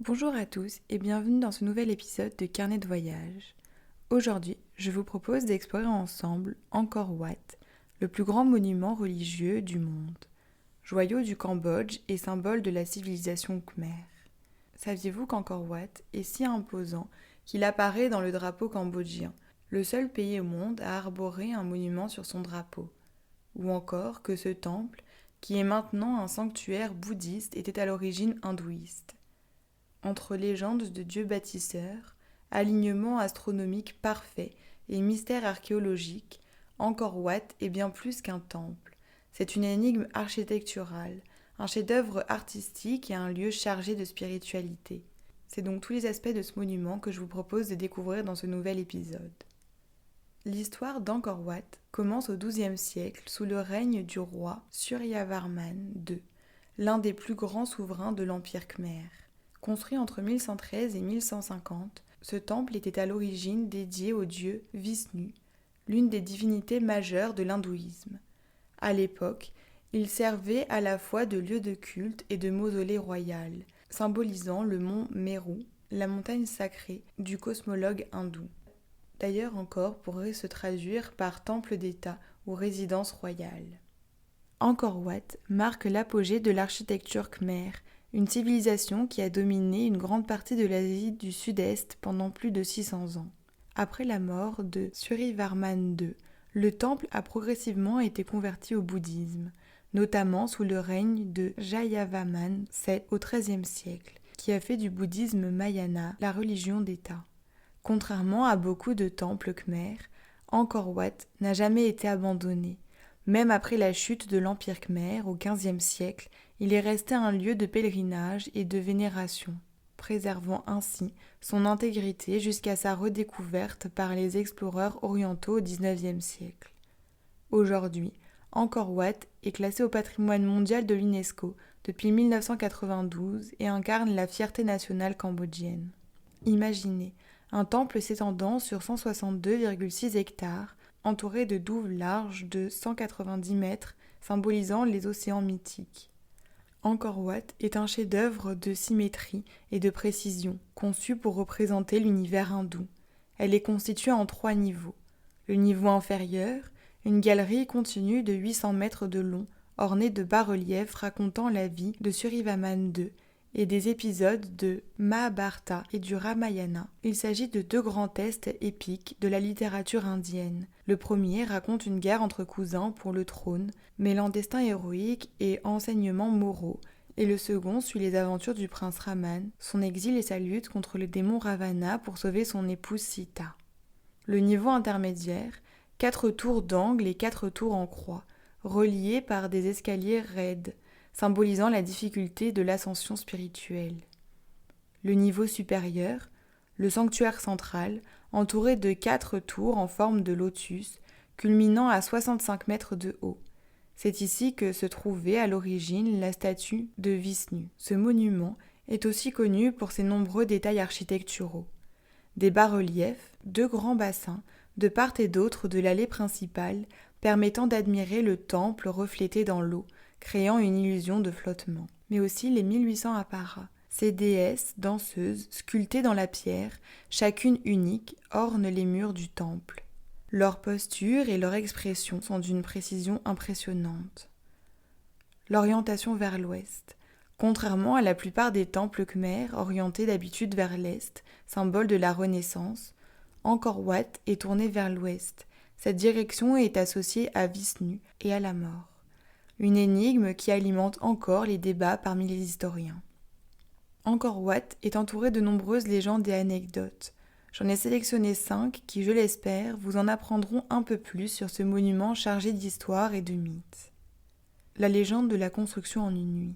Bonjour à tous et bienvenue dans ce nouvel épisode de Carnet de voyage. Aujourd'hui, je vous propose d'explorer ensemble Angkor Wat, le plus grand monument religieux du monde, joyau du Cambodge et symbole de la civilisation khmer. Saviez-vous qu'Angkor Wat est si imposant qu'il apparaît dans le drapeau cambodgien, le seul pays au monde à arborer un monument sur son drapeau? Ou encore que ce temple, qui est maintenant un sanctuaire bouddhiste, était à l'origine hindouiste. Entre légendes de dieux bâtisseurs, alignement astronomique parfait et mystère archéologique, Angkor Wat est bien plus qu'un temple. C'est une énigme architecturale, un chef-d'œuvre artistique et un lieu chargé de spiritualité. C'est donc tous les aspects de ce monument que je vous propose de découvrir dans ce nouvel épisode. L'histoire d'Angkor Wat commence au XIIe siècle sous le règne du roi Suryavarman II, l'un des plus grands souverains de l'Empire khmer. Construit entre 1113 et 1150, ce temple était à l'origine dédié au dieu Vishnu, l'une des divinités majeures de l'hindouisme. À l'époque, il servait à la fois de lieu de culte et de mausolée royal, symbolisant le mont Meru, la montagne sacrée du cosmologue hindou. D'ailleurs encore pourrait se traduire par temple d'État ou résidence royale. Angkor Wat marque l'apogée de l'architecture khmer, une civilisation qui a dominé une grande partie de l'Asie du Sud-Est pendant plus de 600 ans. Après la mort de Suryavarman II, le temple a progressivement été converti au bouddhisme, notamment sous le règne de Jayavarman VII au XIIIe siècle, qui a fait du bouddhisme Mahayana la religion d'État. Contrairement à beaucoup de temples khmers, Angkor Wat n'a jamais été abandonné. Même après la chute de l'Empire khmer au XVe siècle, il est resté un lieu de pèlerinage et de vénération, préservant ainsi son intégrité jusqu'à sa redécouverte par les exploreurs orientaux au XIXe siècle. Aujourd'hui, Angkor Wat est classé au patrimoine mondial de l'UNESCO depuis 1992 et incarne la fierté nationale cambodgienne. Imaginez, un temple s'étendant sur 162,6 hectares, entouré de douves larges de 190 mètres, symbolisant les océans mythiques. Angkor Wat est un chef-d'œuvre de symétrie et de précision, conçu pour représenter l'univers hindou. Elle est constituée en 3 niveaux. Le niveau inférieur, une galerie continue de 800 mètres de long, ornée de bas-reliefs racontant la vie de Suryavarman II et des épisodes de Mahabharata et du Ramayana. Il s'agit de 2 grands textes épiques de la littérature indienne. Le premier raconte une guerre entre cousins pour le trône, mêlant destin héroïque et enseignements moraux, et le second suit les aventures du prince Raman, son exil et sa lutte contre le démon Ravana pour sauver son épouse Sita. Le niveau intermédiaire, 4 tours d'angle et 4 tours en croix, reliées par des escaliers raides, symbolisant la difficulté de l'ascension spirituelle. Le niveau supérieur, le sanctuaire central, entouré de 4 tours en forme de lotus, culminant à 65 mètres de haut. C'est ici que se trouvait à l'origine la statue de Vishnu. Ce monument est aussi connu pour ses nombreux détails architecturaux. Des bas-reliefs, 2 grands bassins, de part et d'autre de l'allée principale, permettant d'admirer le temple reflété dans l'eau, créant une illusion de flottement. Mais aussi les 1800 apparas. Ces déesses danseuses, sculptées dans la pierre, chacune unique, ornent les murs du temple. Leur posture et leur expression sont d'une précision impressionnante. L'orientation vers l'ouest. Contrairement à la plupart des temples khmers orientés d'habitude vers l'est, symbole de la Renaissance, Angkor Wat est tourné vers l'ouest. Cette direction est associée à Vishnu et à la mort. Une énigme qui alimente encore les débats parmi les historiens. Angkor Wat est entouré de nombreuses légendes et anecdotes. J'en ai sélectionné 5 qui, je l'espère, vous en apprendront un peu plus sur ce monument chargé d'histoire et de mythes. La légende de la construction en une nuit.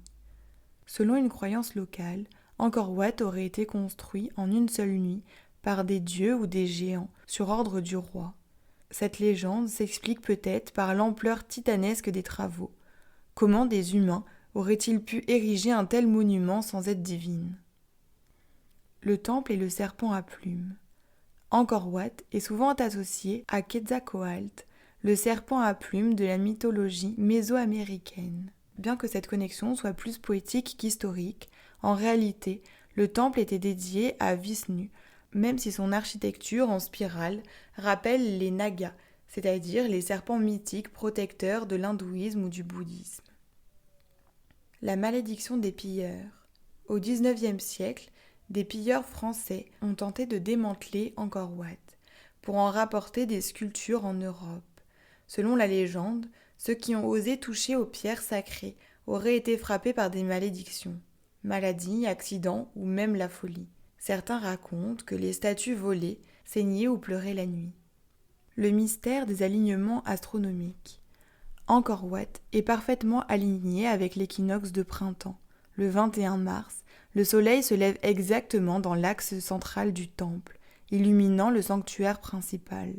Selon une croyance locale, Angkor Wat aurait été construit en une seule nuit par des dieux ou des géants sur ordre du roi. Cette légende s'explique peut-être par l'ampleur titanesque des travaux. Comment des humains auraient-ils pu ériger un tel monument sans aide divine? Le temple et le serpent à plumes. Angkor Wat est souvent associé à Quetzalcoatl, le serpent à plumes de la mythologie mésoaméricaine. Bien que cette connexion soit plus poétique qu'historique, en réalité, Le temple était dédié à Vishnu, même si son architecture en spirale rappelle les Nagas, c'est-à-dire les serpents mythiques protecteurs de l'hindouisme ou du bouddhisme. La malédiction des pilleurs. Au XIXe siècle, des pilleurs français ont tenté de démanteler Angkor Wat pour en rapporter des sculptures en Europe. Selon la légende, ceux qui ont osé toucher aux pierres sacrées auraient été frappés par des malédictions, maladies, accidents ou même la folie. Certains racontent que les statues volaient, saignaient ou pleuraient la nuit. Le mystère des alignements astronomiques. Angkor Wat est parfaitement aligné avec l'équinoxe de printemps. Le 21 mars, le soleil se lève exactement dans l'axe central du temple, illuminant le sanctuaire principal.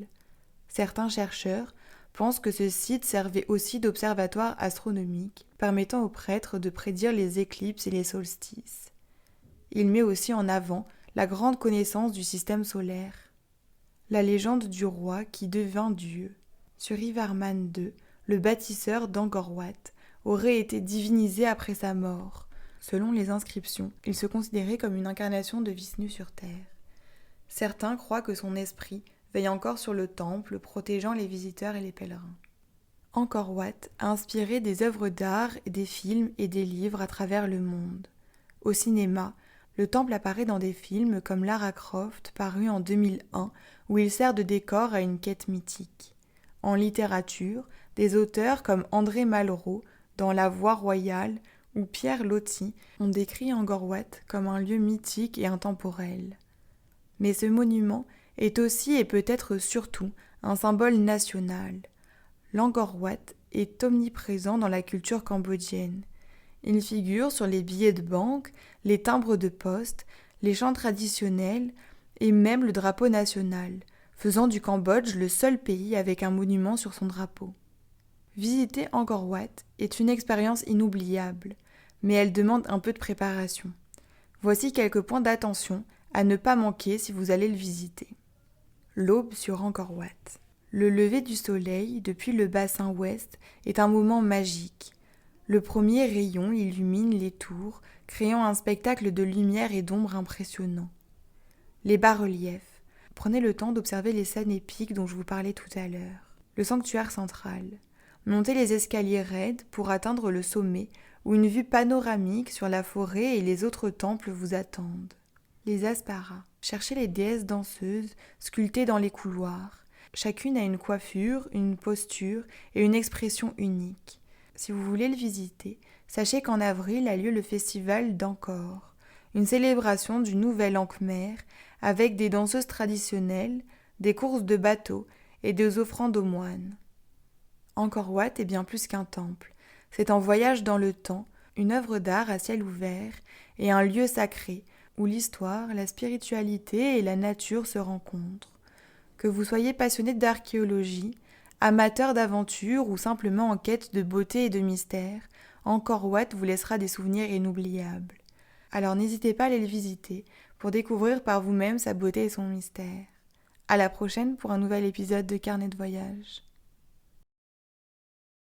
Certains chercheurs pensent que ce site servait aussi d'observatoire astronomique, permettant aux prêtres de prédire les éclipses et les solstices. Il met aussi en avant la grande connaissance du système solaire. La légende du roi qui devint Dieu. Suryavarman II, le bâtisseur d'Angkor Wat, aurait été divinisé après sa mort. Selon les inscriptions, il se considérait comme une incarnation de Vishnu sur terre. Certains croient que son esprit veille encore sur le temple, protégeant les visiteurs et les pèlerins. Angkor Wat a inspiré des œuvres d'art, des films et des livres à travers le monde. Au cinéma, le temple apparaît dans des films comme Lara Croft, paru en 2001, où il sert de décor à une quête mythique. En littérature, des auteurs comme André Malraux, dans La Voix royale, ou Pierre Loti ont décrit Angkor Wat comme un lieu mythique et intemporel. Mais ce monument est aussi et peut-être surtout un symbole national. L'Angkor Wat est omniprésent dans la culture cambodgienne. Il figure sur les billets de banque, les timbres de poste, les chants traditionnels et même le drapeau national, faisant du Cambodge le seul pays avec un monument sur son drapeau. Visiter Angkor Wat est une expérience inoubliable, mais elle demande un peu de préparation. Voici quelques points d'attention à ne pas manquer si vous allez le visiter. L'aube sur Angkor Wat. Le lever du soleil depuis le bassin ouest est un moment magique. Le premier rayon illumine les tours, créant un spectacle de lumière et d'ombre impressionnant. Les bas-reliefs. Prenez le temps d'observer les scènes épiques dont je vous parlais tout à l'heure. Le sanctuaire central. Montez les escaliers raides pour atteindre le sommet où une vue panoramique sur la forêt et les autres temples vous attendent. Les asparas. Cherchez les déesses danseuses sculptées dans les couloirs. Chacune a une coiffure, une posture et une expression unique. Si vous voulez le visiter, sachez qu'en avril a lieu le festival d'Angkor, une célébration du nouvel Ankh-mer avec des danseuses traditionnelles, des courses de bateaux et des offrandes aux moines. Angkor Wat est bien plus qu'un temple. C'est un voyage dans le temps, une œuvre d'art à ciel ouvert et un lieu sacré où l'histoire, la spiritualité et la nature se rencontrent. Que vous soyez passionné d'archéologie, amateur d'aventure ou simplement en quête de beauté et de mystère, Angkor Wat vous laissera des souvenirs inoubliables. Alors n'hésitez pas à aller le visiter pour découvrir par vous-même sa beauté et son mystère. À la prochaine pour un nouvel épisode de Carnet de voyage.